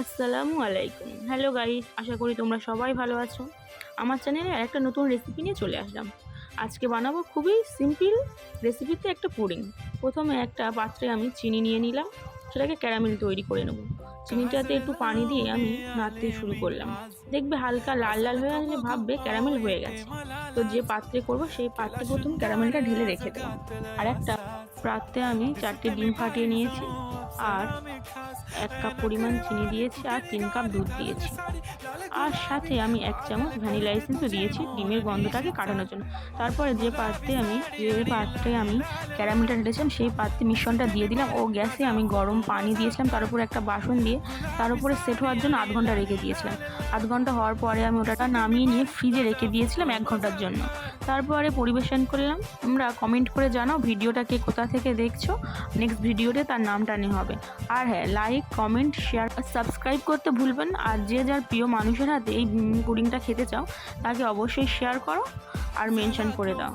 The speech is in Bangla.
আসসালামু আলাইকুম। হ্যালো গাইস, আশা করি তোমরা সবাই ভালো আছো। আমার চ্যানেলে একটা নতুন রেসিপি নিয়ে চলে আসলাম। আজকে বানাবো খুবই সিম্পল রেসিপিতে একটা পুডিং। প্রথমে একটা পাত্রে আমি চিনি নিয়ে নিলাম, সেটাকে ক্যারামেল তৈরি করে নেব। চিনিটাতে একটু পানি দিয়ে আমি নাড়তে শুরু করলাম। দেখবে হালকা লাল লাল হয়ে আসলে ভাববে ক্যারামেল হয়ে গেছে। তো যে পাত্রে করব সেই পাত্রে প্রথম ক্যারামেলটা ঢেলে রেখে দেবো। আর একটা পাত্রে আমি 4টে ডিম ফাটিয়ে নিয়েছি, আর 1 কাপ পরিমাণ চিনি দিয়েছি, আর 3 কাপ দুধ দিয়েছি। আর সাথে আমি 1 চামচ ভ্যানিলা এসেন্সও দিয়েছি ডিমের গন্ধটাকে কাটানোর জন্য। তারপরে যে পাত্রে আমি ক্যারামেলটা ঢেলেছিলাম সেই পাত্রে মিশ্রণটা দিয়ে দিলাম, ও গ্যাসে আমি গরম পানি দিয়েছিলাম, তার উপরে একটা বাসন দিয়ে তার উপরে সেট হওয়ার জন্য আধ ঘন্টা রেখে দিয়েছিলাম। আধ ঘন্টা হওয়ার পরে আমি ওটা নামিয়ে নিয়ে ফ্রিজে রেখে দিয়েছিলাম 1 ঘন্টার জন্য। তারপরে পরিবেশন করলাম। তোমরা কমেন্ট করে জানাও ভিডিওটাকে কোথা থেকে দেখছো, নেক্সট ভিডিওতে তার নামটা নেওয়া হবে। আর হ্যাঁ, লাইক, কমেন্ট, শেয়ার, সাবস্ক্রাইব করতে ভুলবেন না। আর যে যার প্রিয় মানুষের হাতে এই পুডিংটা খেতে চাও তাকে অবশ্যই শেয়ার করো আর মেনশন করে দাও।